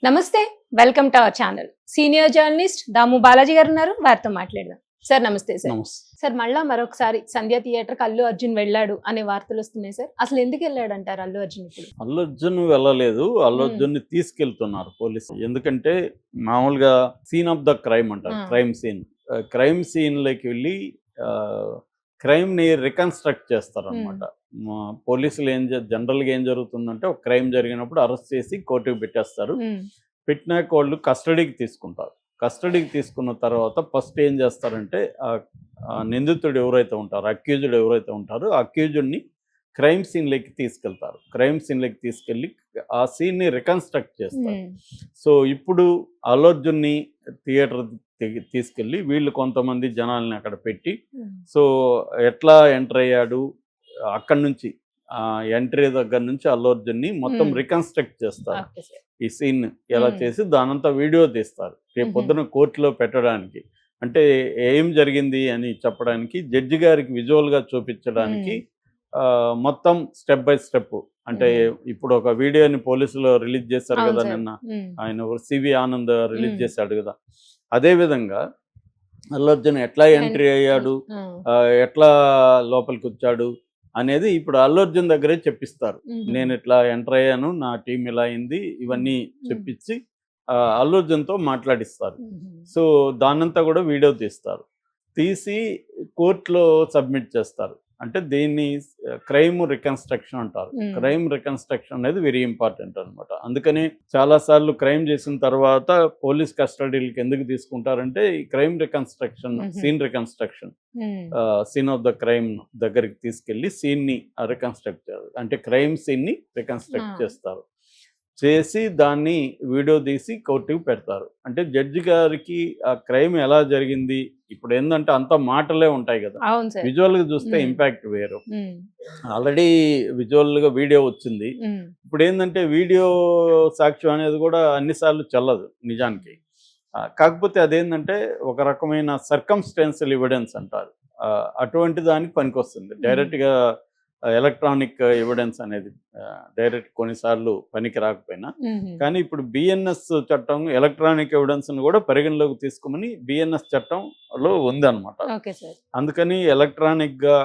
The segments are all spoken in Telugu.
నమస్తే, welcome to our channel. Senior journalist Damu Balaji గారు ఉన్నారు, వారితో మాట్లాడదాం. సార్ నమస్తే. సార్ సార్ మళ్ళా మరొకసారి సంధ్య థియేటర్ కి అల్లు అర్జున్ వెళ్ళాడు అనే వార్తలు వస్తున్నాయి సార్. అసలు ఎందుకు వెళ్ళాడు అంటారు అల్లు అర్జున్? ఇప్పుడు అల్లు అర్జున్ వెళ్ళలేదు, అల్లు అర్జున్ ని తీసుకెళ్తున్నారు పోలీసు. ఎందుకంటే మామూలుగా సీన్ ఆఫ్ ద క్రైమ్ అంటారు, క్రైమ్ సీన్ లోకి వెళ్ళి క్రైమ్ ని రికన్స్ట్రక్ట్ చేస్తారు అనమాట. పోలీసులు జనరల్ గా ఏం జరుగుతుందంటే, ఒక క్రైమ్ జరిగినప్పుడు అరెస్ట్ చేసి కోర్టుకు పెట్టేస్తారు. పెట్టినాక వాళ్ళు కస్టడీకి తీసుకుంటారు. కస్టడీకి తీసుకున్న తర్వాత ఫస్ట్ ఏం చేస్తారంటే, నిందితుడు ఎవరైతే ఉంటారో, అక్యూజ్డ్ ఎవరైతే ఉంటారో ఆ అక్యూజ్డ్ని క్రైమ్ సీన్లోకి తీసుకెళ్తారు. క్రైమ్ సీన్లోకి తీసుకెళ్ళి ఆ సీన్ని రికన్స్ట్రక్ట్ చేస్తారు. సో ఇప్పుడు అల్లు అర్జున్ని థియేటర్ తీసుకెళ్ళి వీళ్ళు కొంతమంది జనాల్ని అక్కడ పెట్టి, సో ఎట్లా ఎంటర్ అయ్యాడు, అక్కడి నుంచి ఎంట్రీ దగ్గర నుంచి అల్లు అర్జున్ని మొత్తం రికన్స్ట్రక్ట్ చేస్తారు. ఈ సీన్ ఎలా చేసి దానంతా వీడియో తీస్తారు. రేపు పొద్దున కోర్టులో పెట్టడానికి, అంటే ఏం జరిగింది అని చెప్పడానికి, జడ్జి గారికి విజువల్గా చూపించడానికి మొత్తం స్టెప్ బై స్టెప్. అంటే ఇప్పుడు ఒక వీడియోని పోలీసులు రిలీజ్ చేశారు కదా నిన్న, ఆయన సివి ఆనంద్ రిలీజ్ చేశాడు కదా. అదే విధంగా అల్లు అర్జున్ ఎట్లా ఎంట్రీ అయ్యాడు, ఎట్లా లోపలికి వచ్చాడు అనేది ఇప్పుడు అల్లు అర్జున్ దగ్గరే చెప్పిస్తారు. నేను ఇట్లా ఎంటర్ అయ్యాను, నా టీం ఇలా అయింది, ఇవన్నీ చెప్పించి అల్లు అర్జున్తో మాట్లాడిస్తారు. సో దానంతా కూడా వీడియో తీసి కోర్టులో సబ్మిట్ చేస్తారు. అంటే దీన్ని క్రైమ్ రికన్స్ట్రక్షన్ అంటారు. క్రైమ్ రికన్స్ట్రక్షన్ అనేది వెరీ ఇంపార్టెంట్ అనమాట. అందుకని చాలాసార్లు క్రైమ్ చేసిన తర్వాత పోలీస్ కస్టడీలకి ఎందుకు తీసుకుంటారంటే, ఈ crime reconstruction, scene reconstruction, scene of the crime దగ్గరికి తీసుకెళ్ళి సీన్ని రికన్స్ట్రక్ట్ చేస్తారు. అంటే క్రైమ్ సీన్ని రికన్స్ట్రక్ట్ చేసి దాన్ని వీడియో తీసి కోర్టుకు పెడతారు. అంటే జడ్జి గారికి ఆ క్రైమ్ ఎలా జరిగింది, ఇప్పుడు ఏంటంటే అంత మాటలే ఉంటాయి కదా, విజువల్ గా చూస్తే ఇంపాక్ట్ వేరు. ఆల్రెడీ విజువల్ గా వీడియో వచ్చింది. ఇప్పుడు ఏంటంటే వీడియో సాక్ష్యం అనేది కూడా అన్నిసార్లు చెల్లదు నిజానికి. కాకపోతే అదేంటంటే ఒక రకమైన సర్కమ్స్టాన్షియల్ ఎవిడెన్స్ అంటారు, అటువంటి దానికి పనికొస్తుంది. డైరెక్ట్గా ఎలక్ట్రానిక్ ఎవిడెన్స్ అనేది డైరెక్ట్ కొన్నిసార్లు పనికి రాకపోయినా, కానీ ఇప్పుడు బిఎన్ఎస్ చట్టం ఎలక్ట్రానిక్ ఎవిడెన్స్ ను కూడా పరిగణలోకి తీసుకోమని బిఎన్ఎస్ చట్టంలో ఉంది అనమాట. అందుకని ఎలక్ట్రానిక్ గా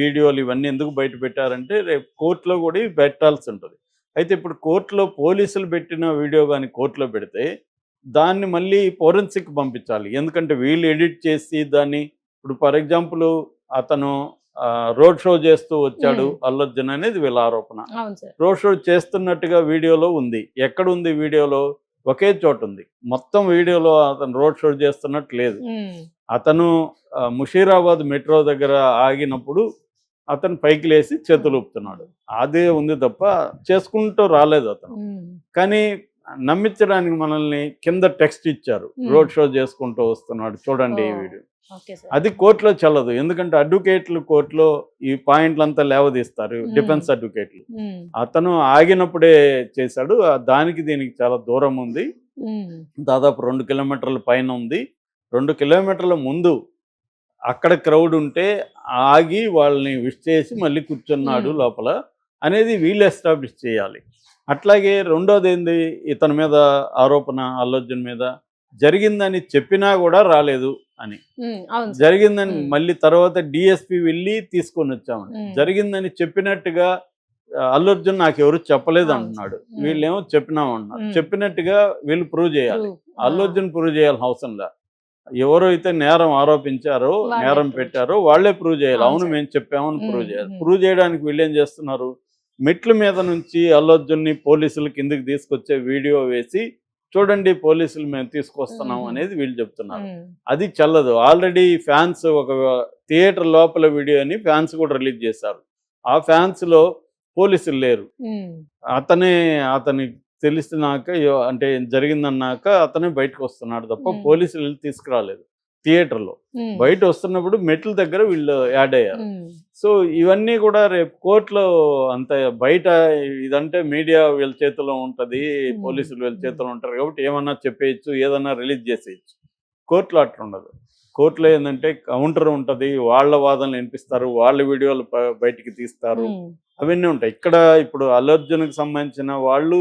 వీడియోలు ఇవన్నీ ఎందుకు బయట పెట్టారంటే, రేపు కోర్టులో కూడా పెట్టాల్సి ఉంటుంది. అయితే ఇప్పుడు కోర్టులో పోలీసులు పెట్టిన వీడియో కానీ కోర్టులో పెడితే దాన్ని మళ్ళీ ఫోరెన్సిక్ పంపించాలి. ఎందుకంటే వీళ్ళు ఎడిట్ చేసి దాన్ని, ఇప్పుడు ఫర్ ఎగ్జాంపుల్ అతను రోడ్ షో చేస్తూ వచ్చాడు అల్లు అర్జున్ అనేది వీళ్ళ ఆరోపణ. రోడ్ షో చేస్తున్నట్టుగా వీడియోలో ఉంది. ఎక్కడ ఉంది వీడియోలో? ఒకే చోట ఉంది. మొత్తం వీడియోలో అతను రోడ్ షో చేస్తున్నట్టు లేదు. అతను ముషీరాబాద్ మెట్రో దగ్గర ఆగినప్పుడు అతను పైకి లేసి చేతులు ఊపుతున్నాడు, అదే ఉంది తప్ప చేసుకుంటూ రాలేదు అతను. కానీ నమ్మించడానికి మనల్ని కింద టెక్స్ట్ ఇచ్చారు, రోడ్ షో చేసుకుంటూ వస్తున్నాడు చూడండి ఈ వీడియో. అది కోర్టులో చెల్లదు. ఎందుకంటే అడ్వకేట్లు కోర్టులో ఈ పాయింట్లంతా లేవదీస్తారు, డిఫెన్స్ అడ్వకేట్లు. అతను ఆగినప్పుడే చేశాడు, దానికి దీనికి చాలా దూరం ఉంది, దాదాపు 2 కిలోమీటర్ల పైన ఉంది. 2 కిలోమీటర్ల ముందు అక్కడ క్రౌడ్ ఉంటే ఆగి వాళ్ళని విష్ చేసి మళ్ళీ కూర్చున్నాడు లోపల అనేది వీళ్ళు ఎస్టాబ్లిష్ చేయాలి. అట్లాగే రెండోది ఏంది, ఇతని మీద ఆరోపణ అల్లు అర్జున్ మీద జరిగిందని చెప్పినా కూడా రాలేదు అని, జరిగిందని మళ్ళీ తర్వాత డిఎస్పి వెళ్ళి తీసుకొని వచ్చామని, జరిగిందని చెప్పినట్టుగా అల్లు అర్జున్ నాకు ఎవరు చెప్పలేదు అంటున్నాడు, వీళ్ళేమో చెప్పినామన్నారు. చెప్పినట్టుగా వీళ్ళు ప్రూవ్ చేయాలి, అల్లు అర్జున్ ప్రూవ్ చేయాల్సిన అవసరంలా. ఎవరైతే నేరం ఆరోపించారో, నేరం పెట్టారో వాళ్ళే ప్రూవ్ చేయాలి. అవును మేము చెప్పామని ప్రూవ్ చేయాలి. ప్రూవ్ చేయడానికి వీళ్ళు ఏం చేస్తున్నారు, మెట్ల మీద నుంచి అల్లు అర్జున్ని పోలీసులు కిందకి తీసుకొచ్చే వీడియో వేసి చూడండి పోలీసులు మేము తీసుకొస్తున్నాం అనేది వీళ్ళు చెప్తున్నారు. అది చల్లదు. ఆల్రెడీ ఫ్యాన్స్ ఒక థియేటర్ లోపల వీడియోని ఫ్యాన్స్ కూడా రిలీజ్ చేశారు. ఆ ఫ్యాన్స్ లో పోలీసులు లేరు. అతని తెలిసినాక, అంటే జరిగిందన్నాక అతనే బయటకు వస్తున్నాడు తప్ప పోలీసులు తీసుకురాలేదు. థియేటర్లో బయట వస్తున్నప్పుడు మెట్ల దగ్గర వీళ్ళు యాడ్ అయ్యారు. సో ఇవన్నీ కూడా రేపు కోర్టులో అంత బయట ఇదంటే మీడియా వీళ్ళ చేతిలో ఉంటుంది, పోలీసులు వీళ్ళ చేతిలో ఉంటారు కాబట్టి ఏమన్నా చెప్పేయచ్చు, ఏదన్నా రిలీజ్ చేసేయచ్చు. కోర్టులో అట్లా ఉండదు. కోర్టులో ఏంటంటే కౌంటర్ ఉంటుంది, వాళ్ళ వాదనలు వినిపిస్తారు, వాళ్ళ వీడియోలు బయటికి తీస్తారు, అవన్నీ ఉంటాయి. ఇక్కడ ఇప్పుడు అల్లు అర్జున్కి సంబంధించిన వాళ్ళు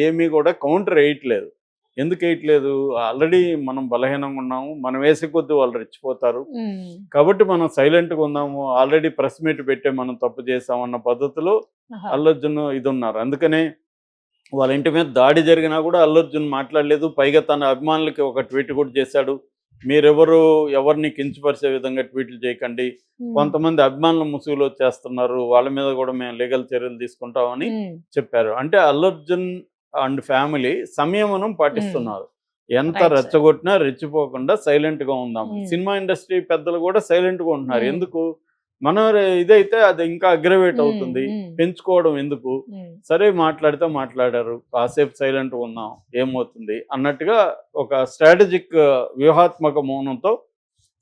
ఏమీ కూడా కౌంటర్ వేయట్లేదు. ఎందుకు వేయట్లేదు? ఆల్రెడీ మనం బలహీనంగా ఉన్నాము, మనం వేసే కొద్దీ వాళ్ళు రెచ్చిపోతారు, కాబట్టి మనం సైలెంట్గా ఉందాము, ఆల్రెడీ ప్రెస్ మీట్ పెట్టే మనం తప్పు చేసామన్న పద్ధతిలో అల్లు అర్జున్ ఇది ఉన్నారు. అందుకనే వాళ్ళ ఇంటి మీద దాడి జరిగినా కూడా అల్లు అర్జున్ మాట్లాడలేదు. పైగా తన అభిమానులకి ఒక ట్వీట్ కూడా చేశాడు, మీరెవరు ఎవరిని కించపరిచే విధంగా ట్వీట్లు చేయకండి, కొంతమంది అభిమానులు ముసుగులో చేస్తున్నారు, వాళ్ళ మీద కూడా మేము లీగల్ చర్యలు తీసుకుంటామని చెప్పారు. అంటే అల్లు అర్జున్ అండ్ ఫ్యామిలీ సంయమనం పాటిస్తున్నారు. ఎంత రెచ్చగొట్టినా రెచ్చిపోకుండా సైలెంట్గా ఉందాం. సినిమా ఇండస్ట్రీ పెద్దలు కూడా సైలెంట్గా ఉంటున్నారు. ఎందుకు? మన ఇదైతే అది ఇంకా అగ్రవేట్ అవుతుంది, పెంచుకోవడం ఎందుకు? సరే మాట్లాడితే మాట్లాడారు, కాసేపు సైలెంట్గా ఉందాం, ఏమవుతుంది అన్నట్టుగా ఒక స్ట్రాటజిక్ వ్యూహాత్మక మౌనంతో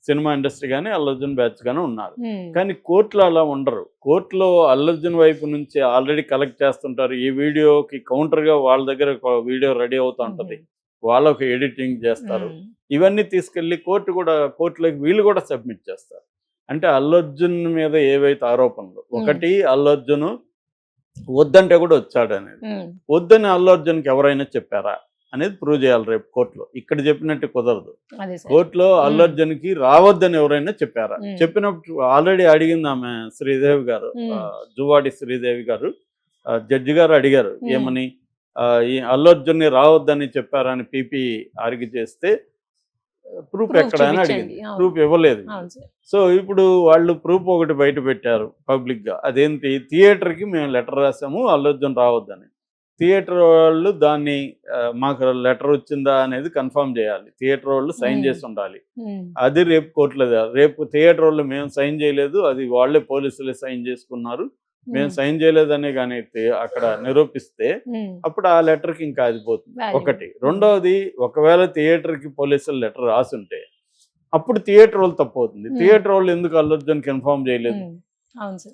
సినిమా ఇండస్ట్రీ కానీ అల్లు అర్జున్ బ్యాచ్ కానీ ఉన్నారు. కానీ కోర్టులో అలా ఉండరు. కోర్టులో అల్లు అర్జున్ వైపు నుంచి ఆల్రెడీ కలెక్ట్ చేస్తుంటారు. ఈ వీడియోకి కౌంటర్గా వాళ్ళ దగ్గర ఒక వీడియో రెడీ అవుతూ ఉంటుంది, వాళ్ళొక ఎడిటింగ్ చేస్తారు, ఇవన్నీ తీసుకెళ్ళి కోర్టులోకి వీళ్ళు కూడా సబ్మిట్ చేస్తారు. అంటే అల్లు అర్జున్ మీద ఏవైతే ఆరోపణలు, ఒకటి అల్లు అర్జున్ వద్దంటే కూడా వచ్చాడు అనేది, వద్దని అల్లు అర్జున్కి ఎవరైనా చెప్పారా అనేది ప్రూవ్ చేయాలి రేపు కోర్టులో. ఇక్కడ చెప్పినట్టు కుదరదు. కోర్టులో అల్లు అర్జున్కి రావద్దని ఎవరైనా చెప్పారా? చెప్పినప్పుడు ఆల్రెడీ అడిగింది ఆమె శ్రీదేవి గారు, జువాడి శ్రీదేవి గారు, జడ్జి గారు అడిగారు ఏమని, ఈ అల్లు అర్జున్ని రావద్దని చెప్పారని పీపీ ఆర్గ్యూ చేస్తే ప్రూఫ్ ఎక్కడైనా అడిగింది, ప్రూఫ్ ఇవ్వలేదు. సో ఇప్పుడు వాళ్ళు ప్రూఫ్ ఒకటి బయట పెట్టారు పబ్లిక్గా, అదేంటి, థియేటర్కి మేము లెటర్ రాసాము అల్లు అర్జున్ రావద్దని. థియేటర్ వాళ్ళు దాన్ని మాకు లెటర్ వచ్చిందా అనేది కన్ఫర్మ్ చేయాలి, థియేటర్ వాళ్ళు సైన్ చేసి ఉండాలి. అది రేపు కోర్టులో, రేపు థియేటర్ వాళ్ళు మేము సైన్ చేయలేదు, అది వాళ్ళే పోలీసులే సైన్ చేసుకున్నారు, మేము సైన్ చేయలేదని కానీ అక్కడ నిరూపిస్తే అప్పుడు ఆ లెటర్కి ఇంకా అది పోతుంది, ఒకటి. రెండవది, ఒకవేళ థియేటర్కి పోలీసులు లెటర్ రాసుంటే అప్పుడు థియేటర్ వాళ్ళు తప్పు అవుతుంది. థియేటర్ వాళ్ళు ఎందుకు అల్లు అర్జున్కి ఇన్ఫార్మ్ చేయలేదు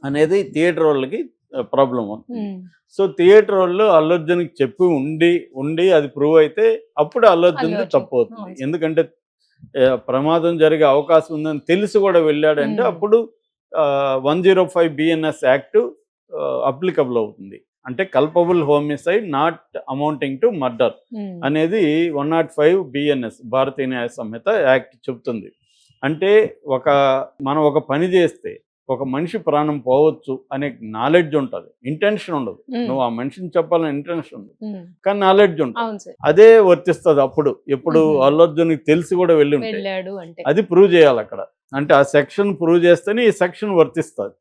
అనేది థియేటర్ వాళ్ళకి ప్రాబ్లం అవుతుంది. సో థియేటర్ వాళ్ళు అల్లు అర్జున్కి చెప్పి ఉండి అది ప్రూవ్ అయితే అప్పుడు అల్లు అర్జున్కి తప్పు అవుతుంది. ఎందుకంటే ప్రమాదం జరిగే అవకాశం ఉందని తెలిసి కూడా వెళ్ళాడంటే అప్పుడు 105 BNS యాక్ట్ అప్లికబుల్ అవుతుంది. అంటే culpable homicide not amounting to murder అనేది 105 BNS భారతీయ న్యాయ సంహిత యాక్ట్ చెప్తుంది. అంటే మనం ఒక పని చేస్తే ఒక మనిషి ప్రాణం పోవచ్చు అనే నాలెడ్జ్ ఉంటుంది, ఇంటెన్షన్ ఉండదు. నువ్వు ఆ మనిషిని చెప్పాలని ఇంటెన్షన్ ఉండదు, కానీ నాలెడ్జ్ ఉంటుంది. అదే వర్తిస్తుంది అప్పుడు. ఎప్పుడు అల్లు అర్జున్కి తెలిసి కూడా వెళ్ళి ఉంటే అది ప్రూవ్ చేయాలి అక్కడ. అంటే ఆ సెక్షన్ ప్రూవ్ చేస్తేనే ఈ సెక్షన్ వర్తిస్తుంది,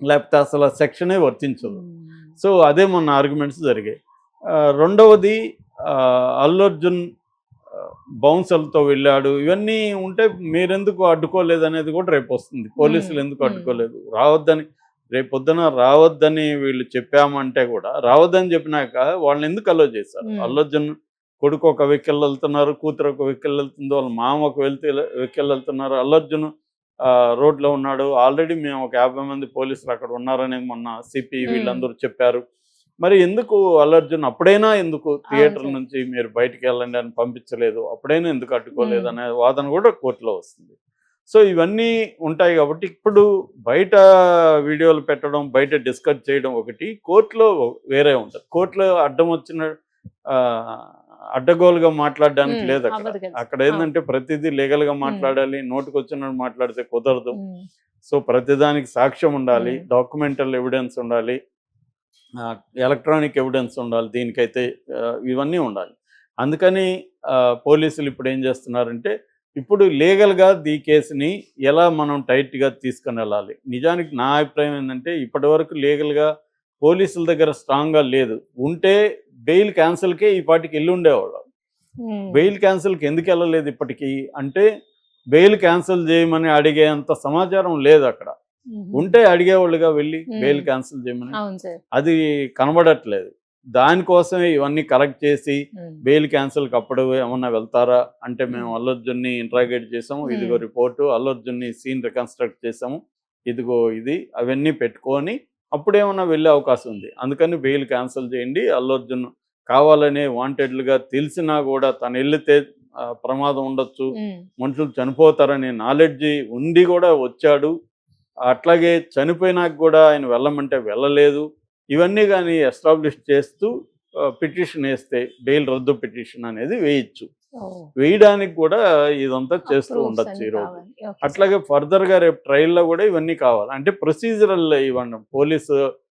లేకపోతే అసలు ఆ సెక్షనే వర్తించదు. సో అదే మన ఆర్గ్యుమెంట్స్ జరిగాయి. రెండవది, అల్లు అర్జున్ బౌన్సర్లతో వెళ్ళాడు, ఇవన్నీ ఉంటే మీరెందుకు అడ్డుకోలేదు అనేది కూడా రేపు వస్తుంది. పోలీసులు ఎందుకు అడ్డుకోలేదు, రావద్దని రేపు పొద్దున రావద్దని వీళ్ళు చెప్పామంటే కూడా రావద్దని చెప్పినాక వాళ్ళని ఎందుకు అలో చేశారు? అల్లు అర్జున్ కొడుకు ఒక వెహికల్ వెళ్తున్నారు, కూతురు ఒక వెహికల్ వెళ్తుంది, వాళ్ళ మామ ఒక వెహికల్ వెళ్తున్నారు, అల్లు అర్జున్ రోడ్లో ఉన్నాడు. ఆల్రెడీ మేము ఒక 50 మంది పోలీసులు అక్కడ ఉన్నారని మొన్న సిపి వీళ్ళందరూ చెప్పారు. మరి ఎందుకు అల్లు అర్జున్ అప్పుడైనా ఎందుకు థియేటర్ నుంచి మీరు బయటికి వెళ్ళండి అని పంపించలేదు, అప్పుడైనా ఎందుకు అడ్డుకోలేదు అనే వాదన కూడా కోర్టులో వస్తుంది. సో ఇవన్నీ ఉంటాయి కాబట్టి ఇప్పుడు బయట వీడియోలు పెట్టడం, బయట డిస్కస్ చేయడం ఒకటి, కోర్టులో వేరే ఉంటుంది. కోర్టులో అడ్డం వచ్చిన అడ్డగోలుగా మాట్లాడడానికి లేదు అక్కడ. అక్కడ ఏంటంటే ప్రతిదీ లీగల్గా మాట్లాడాలి, నోటికి వచ్చినట్టు మాట్లాడితే కుదరదు. సో ప్రతిదానికి సాక్ష్యం ఉండాలి, డాక్యుమెంటల్ ఎవిడెన్స్ ఉండాలి, ఎలక్ట్రానిక్ ఎవిడెన్స్ ఉండాలి, దీనికైతే ఇవన్నీ ఉండాలి. అందుకని పోలీసులు ఇప్పుడు ఏం చేస్తున్నారంటే ఇప్పుడు లీగల్గా ఈ కేసుని ఎలా మనం టైట్గా తీసుకుని వెళ్ళాలి. నిజానికి నా అభిప్రాయం ఏంటంటే ఇప్పటివరకు లీగల్గా పోలీసుల దగ్గర స్ట్రాంగ్గా లేదు. ఉంటే బెయిల్ క్యాన్సిల్కే ఈ పాటికి వెళ్ళి ఉండేవాళ్ళు. బెయిల్ క్యాన్సిల్కి ఎందుకు వెళ్ళలేదు ఇప్పటికీ అంటే బెయిల్ క్యాన్సిల్ చేయమని అడిగేంత సమాచారం లేదు అక్కడ. ఉంటే అడిగేవాళ్ళుగా వెళ్ళి బెయిల్ క్యాన్సిల్ చేయమని, అది కనబడట్లేదు. దానికోసమే ఇవన్నీ కలెక్ట్ చేసి బెయిల్ క్యాన్సిల్కి అప్పుడు ఏమన్నా వెళ్తారా అంటే మేము అల్లు అర్జున్ని ఇంట్రాగేట్ చేసాము, ఇదిగో రిపోర్టు, అల్లు అర్జున్ని సీన్ రికన్స్ట్రక్ట్ చేసాము, ఇదిగో ఇది, అవన్నీ పెట్టుకొని అప్పుడేమన్నా వెళ్ళే అవకాశం ఉంది. అందుకని బెయిల్ క్యాన్సిల్ చేయండి, అల్లు అర్జున్ కావాలనే వాంటెడ్లుగా తెలిసినా కూడా తను వెళితే ప్రమాదం ఉండొచ్చు, మనుషులు చనిపోతారనే నాలెడ్జి ఉండి కూడా వచ్చాడు, అట్లాగే చనిపోయినాక కూడా ఆయన వెళ్ళమంటే వెళ్ళలేదు, ఇవన్నీ కానీ ఎస్టాబ్లిష్ చేస్తూ పిటిషన్ వేస్తే బెయిల్ రద్దు పిటిషన్ అనేది వేయచ్చు. వేయడానికి కూడా ఇదంతా చేస్తూ ఉండొచ్చు ఈరోజు. అట్లాగే ఫర్దర్గా రేపు ట్రయల్లో కూడా ఇవన్నీ కావాలి. అంటే ప్రొసీజరల్ ఇవ్వండి, పోలీసు